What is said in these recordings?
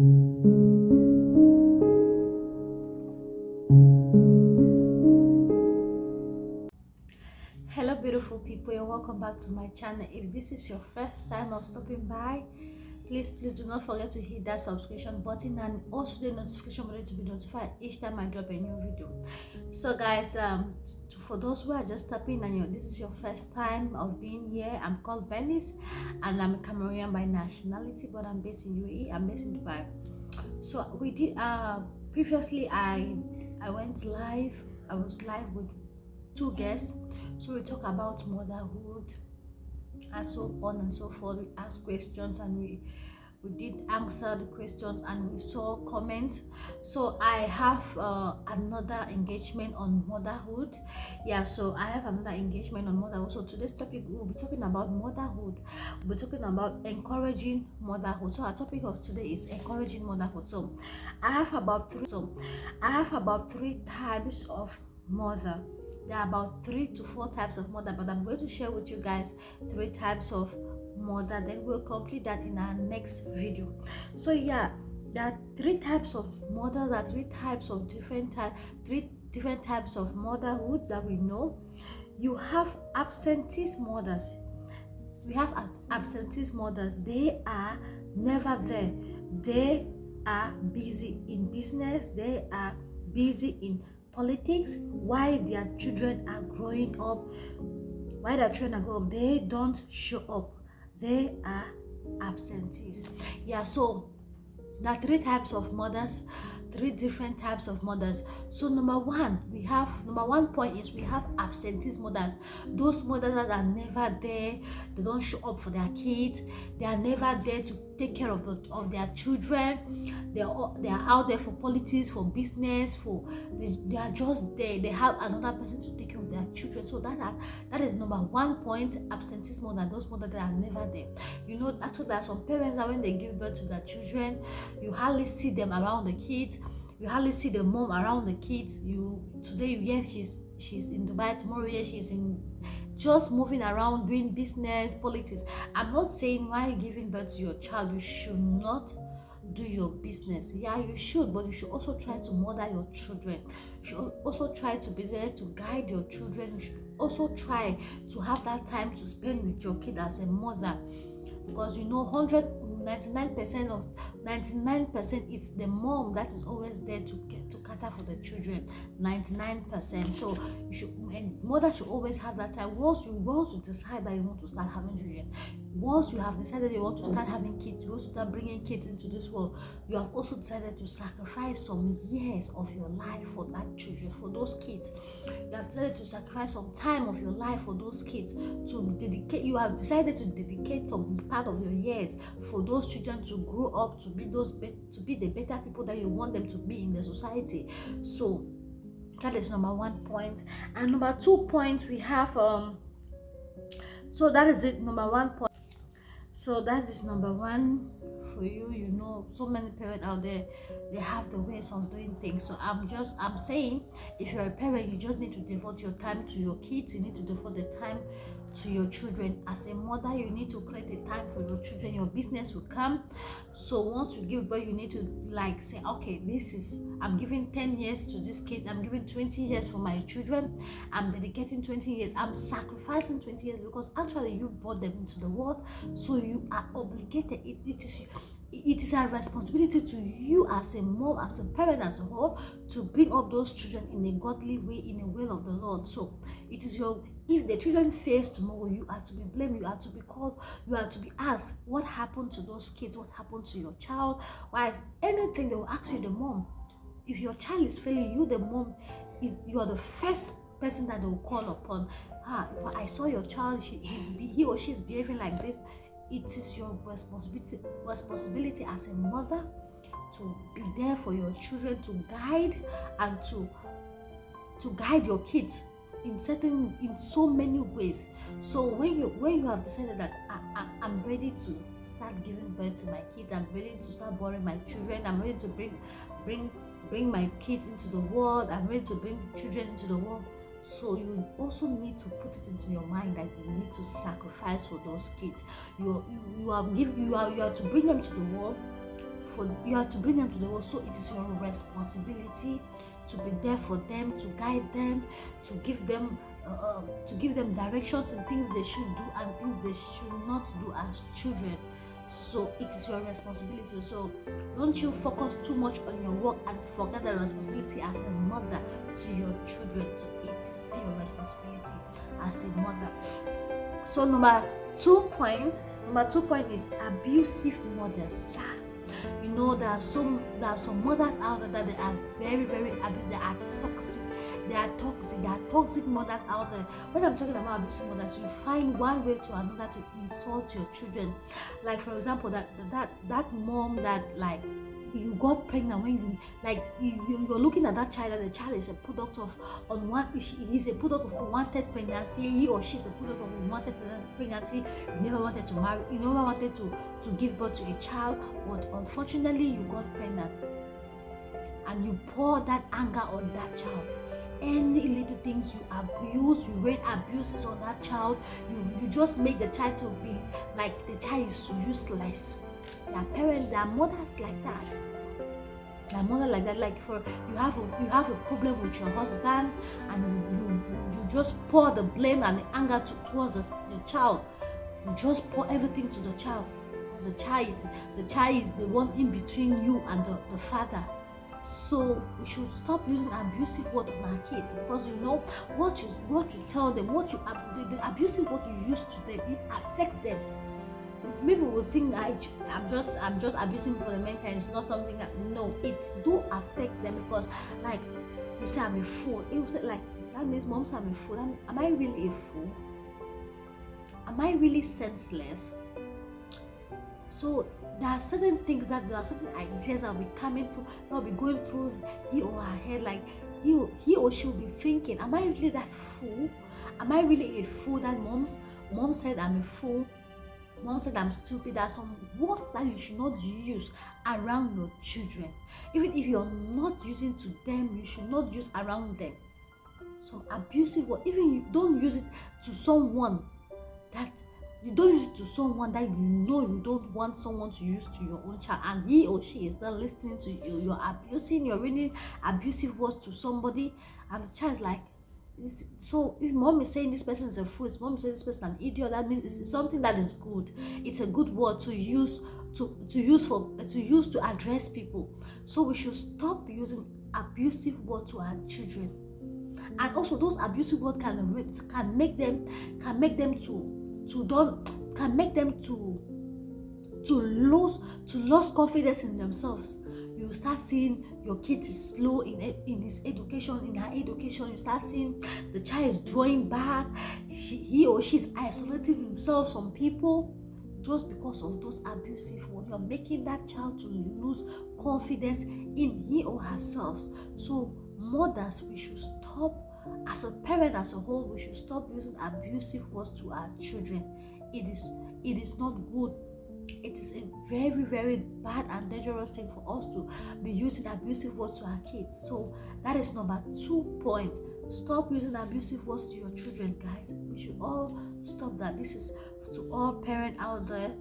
Hello beautiful people, and welcome back to my channel. If this is your first time of stopping by, please do not forget to hit that subscription button and also the notification button to be notified each time I drop a new video. So guys, for those who are just stepping and this is your first time of being here, I'm called Bernice and I'm a Cameroonian by nationality, but I'm based in UAE. I'm based in Dubai. So we did previously I went live. I was live with two guests, so we talk about motherhood and so on and so forth. We asked questions and we did answer the questions and we saw comments. So I have another engagement on motherhood. So I have another engagement on motherhood. So today's topic, we'll be talking about motherhood. We'll be talking about encouraging motherhood. So our topic of today is encouraging motherhood. So I have about three types of mother. There are about 3 to 4 types of mother, but I'm going to share with you guys 3 types of mother. Then we'll complete that in our next video. So there are 3 types of mother. There are 3 types of different types of motherhood that we know. You have absentee mothers. We have absentee mothers. They are never there. They are busy in business. They are busy in politics while their children are growing up. They don't show up. They are absentees. So there are 3 types of mothers, 3 different types of mothers. So number one point is we have absentee mothers. Those mothers that are never there. They don't show up for their kids. They are never there to take care of their children. They are out there for politics, for business, they are just there. They have another person to take care of their children. So that is number 1 point. Absentee mother, those mothers that are never there. Actually there are some parents that when they give birth to their children, you hardly see them around the kids. You hardly see the mom around the kids. Today you hear she's in Dubai, tomorrow you hear she's in just moving around doing business, politics. I'm not saying while you're giving birth to your child you should not do your business. You should, but you should also try to mother your children. You should also try to be there to guide your children. You should also try to have that time to spend with your kid as a mother, because 99% it's the mom that is always there to cater for the children. 99%. So mother should always have that time. Once you decide that you want to start having children, once you have decided you want to start having kids, you want to start bringing kids into this world, you have also decided to sacrifice some years of your life for that children, for those kids. You have decided to sacrifice some time of your life for those kids, you have decided to dedicate some part of your years for those children to grow up to be the better people that you want them to be in the society. So that is number 1 point. And number 2 point, we have so that is it. Number 1 point. So that is number 1 for you. So many parents out there, they have the ways of doing things. So I'm saying, if you're a parent, you just need to devote your time to your kids. You need to devote the time to your children. As a mother, you need to create a time for your children. Your business will come. So once you give birth, you need to say, okay, I'm giving 10 years to these kids. I'm giving 20 years for my children. I'm dedicating 20 years. I'm sacrificing 20 years because actually you brought them into the world. So you are obligated. It is a responsibility to you as a mom, as a parent, as a whole, to bring up those children in a godly way, in the will of the Lord. So it is if the children fails tomorrow, you are to be blamed, you are to be called, you are to be asked, what happened to those kids, what happened to your child? Why is anything, they will ask you, the mom. If your child is failing, you, the mom, you are the first person that they will call upon. I saw your child, he or she is behaving like this. It is your responsibility as a mother to be there for your children, to guide and to guide your kids in so many ways. So when you have decided that I'm ready to start giving birth to my kids, I'm ready to start boring my children, I'm ready to bring my kids into the world, I'm ready to bring children into the world. So you also need to put it into your mind that you need to sacrifice for those kids. You are to bring them to the world you are to bring them to the world. So it is your responsibility to be there for them, to guide them, to give them directions and things they should do and things they should not do as children. So it is your responsibility. So don't you focus too much on your work and forget the responsibility as a mother to your children. So it is your responsibility as a mother. So number two point is abusive mothers. You know, there are some mothers out there that they are very, very abusive. They are toxic. There are toxic mothers out there. When I'm talking about abusive mothers, you find one way to another to insult your children. Like for example, that mom that like you got pregnant when you're looking at that child, and the child is a product of he's a product of unwanted pregnancy. He or she is a product of unwanted pregnancy. You never wanted to marry. You never wanted to give birth to a child, but unfortunately you got pregnant, and you pour that anger on that child. Any little things you abuse, you rain abuses on that child, you just make the child to be like the child is useless. There are parents, there are mothers like that. Like you have a problem with your husband, and you just pour the blame and the anger towards the child. You just pour everything to the child. The child is the one in between you and the father. So we should stop using abusive words on our kids, because you know what you tell them, the abusive word you use to them, it affects them. Maybe we'll think that I'm just abusing for the meantime. It's not something that, no, it do affect them, because like you say I'm a fool. It was like that means mom said I'm a fool. Am I really a fool? Am I really senseless? So there are certain things there are certain ideas that will be going through he or her head, like he or she will be thinking, am I really that fool? Am I really a fool that mom said I'm a fool? Mom said I'm stupid. There are some words that you should not use around your children. Even if you're not using to them, you should not use around them. Some abusive word, even you don't use it to someone that you don't want someone to use to your own child, and he or she is not listening to you. You're reading abusive words to somebody, and the child is like, so if mom is saying this person is a fool, if mom is saying this person an idiot, that means it's something that is good. It's a good word to use to address people. So we should stop using abusive words to our children. And also those abusive words can make them lose confidence in themselves. You start seeing your kid is slow in his education, in her education. You start seeing the child is drawing back. He or she is isolating himself from people just because of those abusive words. You're making that child to lose confidence in he or herself. So mothers, we should stop. As a parent, as a whole, we should stop using abusive words to our children. It is not good. It is a very, very bad and dangerous thing for us to be using abusive words to our kids. So that is number 2 point. Stop using abusive words to your children, guys. We should all stop that. This is to all parents out there.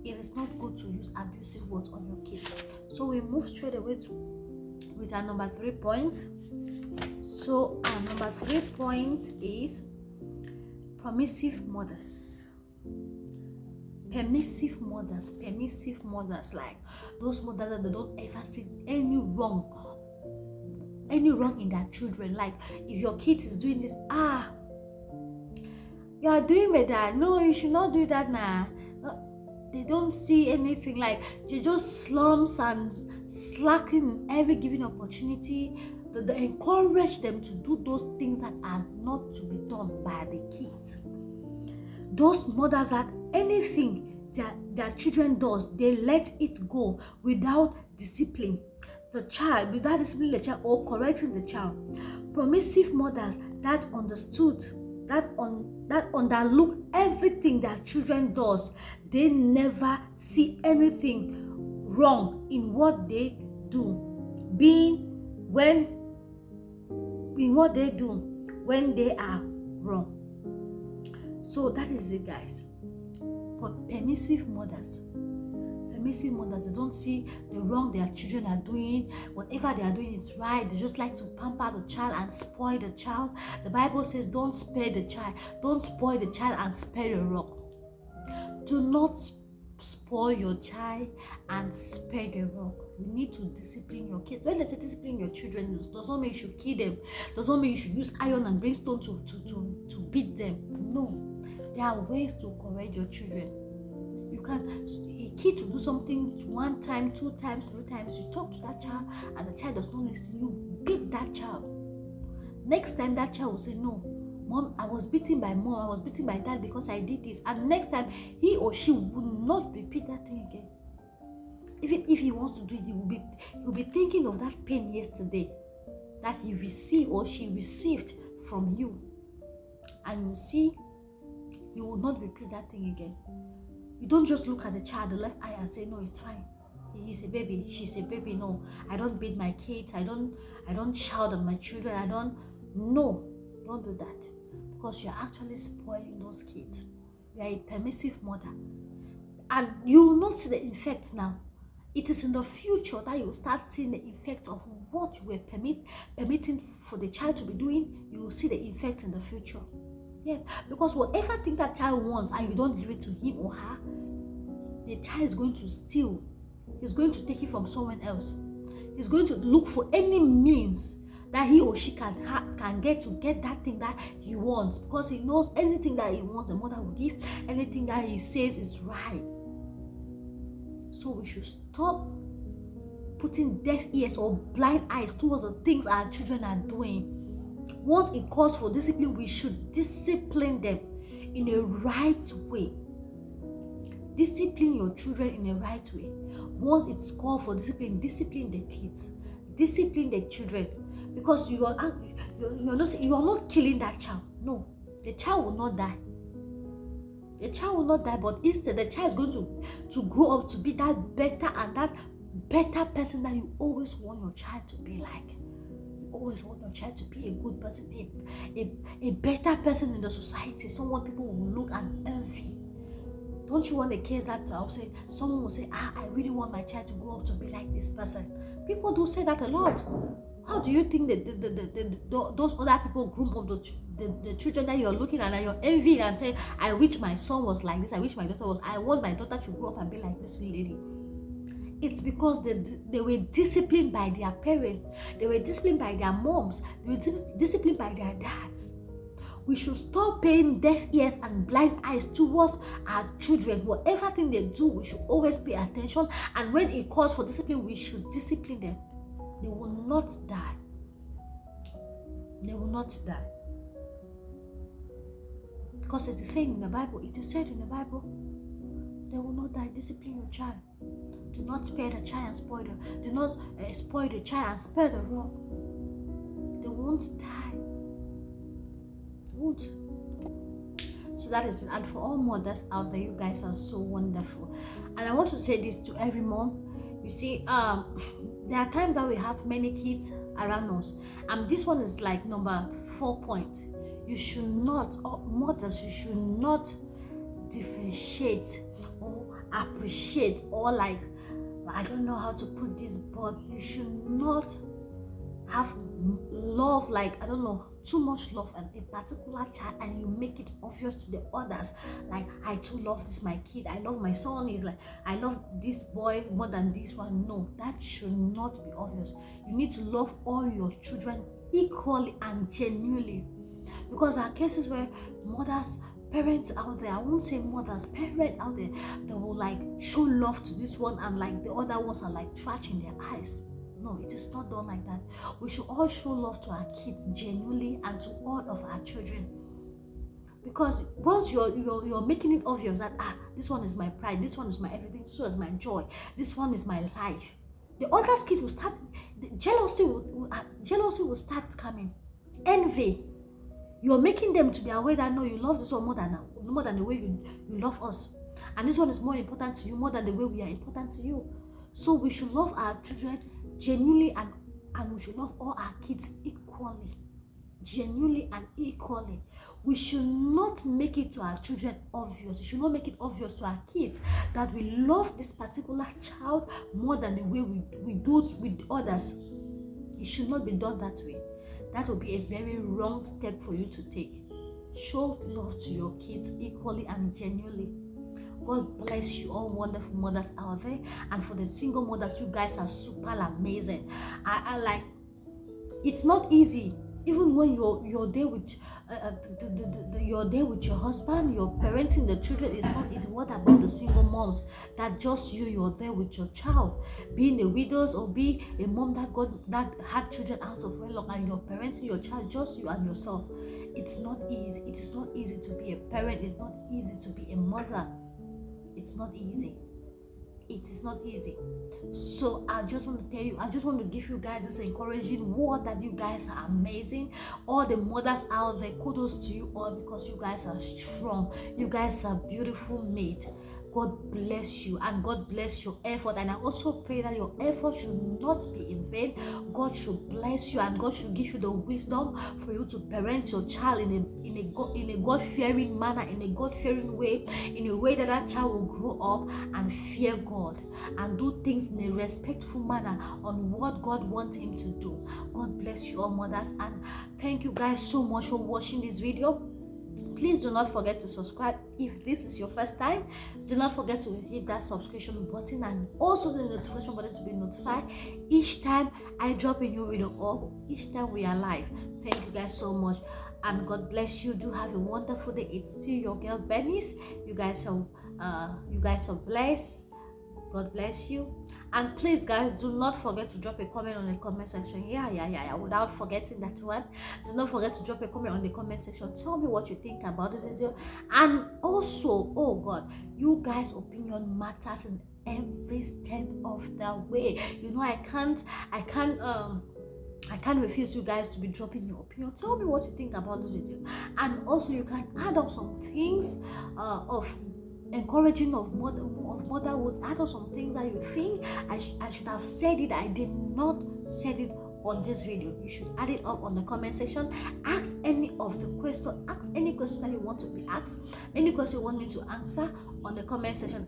It is not good to use abusive words on your kids. So we move straight away with our number 3 point. So our number 3 point is permissive mothers. Permissive mothers, like those mothers that they don't ever see any wrong in their children. Like if your kid is doing this, you are doing better, no, you should not do that now. No, they don't see anything, like they just slumps and slacking every given opportunity. They encourage them to do those things that are not to be done by the kids. Those mothers that anything their children does, they let it go without discipline the child, or correcting the child. Permissive mothers that underlook everything their children does. They never see anything wrong in what they do, when they are wrong. So that is it, guys. Permissive mothers. permissive mothers, they don't see the wrong their children are doing. Whatever they are doing is right. They just like to pamper the child and spoil the child. The Bible says, don't spare the child. Don't spoil the child and spare the rock. Do not spoil your child and spare the rock. You need to discipline your kids. When they say discipline your children, it does not mean you should kill them. It does not mean you should use iron and brimstone to beat them. No. There are ways to correct your children. You can, a kid to do something 1 time, 2 times, 3 times. You talk to that child and the child does not listen. You beat that child. Next time that child will say, no, Mom, I was beaten by mom, I was beaten by dad because I did this. And next time, he or she will not repeat that thing again. Even if he wants to do it, he'll be thinking of that pain yesterday that he received or she received from you. And you see, you will not repeat that thing again. You don't just look at the child, the left eye, and say, no, it's fine. He's a baby, she's a baby. No, I don't beat my kids. I don't shout at my children. Don't do that. Because you're actually spoiling those kids. You are a permissive mother. And you will not see the effects now. It is in the future that you will start seeing the effects of what you were permitting for the child to be doing. You will see the effects in the future. Yes, because whatever thing that child wants and you don't give it to him or her, the child is going to steal. He's going to take it from someone else. He's going to look for any means that he or she can get to get that thing that he wants, because he knows anything that he wants, the mother will give. Anything that he says is right. So we should stop putting deaf ears or blind eyes towards the things our children are doing. Once it calls for discipline, we should discipline them in a right way. Discipline your children in a right way. Once it's called for discipline, discipline the kids, discipline the children, because you are not killing that child. No, the child will not die. The child will not die, but instead the child is going to grow up to be that better and that better person that you always want your child to be like. You always want your child to be a good person, a better person in the society, someone people will look and envy. Don't you want a case that someone will say, I really want my child to grow up to be like this person? People do say that a lot. How do you think that those other people groom up the children that you're looking at and you're envying and saying, I wish my son was like this, I wish my daughter was, I want my daughter to grow up and be like this lady? It's because they were disciplined by their parents, they were disciplined by their moms, they were disciplined by their dads. We should stop paying deaf ears and blind eyes towards our children. Whatever thing they do, we should always pay attention. And when it calls for discipline, we should discipline them. They will not die. They will not die. Because it is said in the Bible, they will not die. Discipline your child. Do not spare the child and spoil the. Do not spoil the child and spare the rock. They won't die. They won't. So that is it. And for all mothers out there, you guys are so wonderful. And I want to say this to every mom. You see, there are times that we have many kids around us, and this one is like number 4 point. You should not, mothers, you should not differentiate or appreciate, or like, I don't know how to put this, but you should not have love, like, I don't know, too much love at a particular child and you make it obvious to the others, like, I too love this my kid, I love my son, is like, I love this boy more than this one. No, that should not be obvious. You need to love all your children equally and genuinely, because there are cases where parents out there, I won't say mothers, parents out there, they will like show love to this one and like the other ones are like trash in their eyes. No, it is not done like that. We should all show love to our kids genuinely and to all of our children. Because once you're making it obvious that this one is my pride, this one is my everything, this one is my joy, this one is my life, the other kids will start, jealousy will start coming, envy. You're making them to be aware that no, you love this one more than the way you love us, and this one is more important to you more than the way we are important to you. So we should love our children genuinely, and we should love all our kids equally. genuinely and equally. We should not make it to our children obvious. We should not make it obvious to our kids that we love this particular child more than the way we do it with others. It should not be done that way. That will be a very wrong step for you to take. Show love to your kids equally and genuinely. God bless you, all wonderful mothers out there. And for the single mothers, you guys are super amazing. I like, it's not easy. Even when you're there with you're there with your husband, you're parenting the children. It's not. It's what about the single moms that just you're there with your child, being a widows or be a mom that had children out of wedlock and you're parenting your child, just you and yourself. It's not easy. It is not easy to be a parent. It's not easy to be a mother. It's not easy. It is not easy. So I just want to tell you, I just want to give you guys this encouraging word that you guys are amazing. All the mothers out there, kudos to you all, because you guys are strong. You guys are beautiful made. God bless you and God bless your effort. And I also pray that your effort should not be in vain. God should bless you and God should give you the wisdom for you to parent your child in a God-fearing manner, in a God-fearing way, in a way that that child will grow up and fear God and do things in a respectful manner on what God wants him to do. God bless you all, mothers, and thank you guys so much for watching this video. Please do not forget to subscribe if this is your first time. Do not forget to hit that subscription button and also the notification button to be notified each time I drop a new video or each time we are live. Thank you guys so much and God bless you. Do have a wonderful day. It's still your girl Bernice. You guys are blessed. God bless you. And please guys, do not forget to drop a comment on the comment section. Yeah, without forgetting that one, do not forget to drop a comment on the comment section. Tell me what you think about the video. And also, oh God, you guys' opinion matters in every step of the way. You know, I can't refuse you guys to be dropping your opinion. Tell me what you think about the video. And also you can add up some things of encouraging of motherhood. Add up some things that you think I should have said it, I did not said it on this video. You should add it up on the comment section. Ask any of the question, ask any question that you want to be asked, any question you want me to answer on the comment section.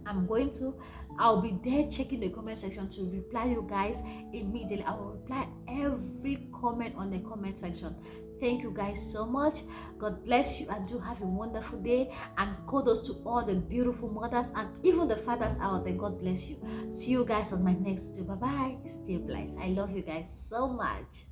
I'll be there checking the comment section to reply you guys immediately. I will reply every comment on the comment section. Thank you guys so much. God bless you and do have a wonderful day. And kudos to all the beautiful mothers and even the fathers out there. God bless you. See you guys on my next video. Bye bye. Stay blessed. I love you guys so much.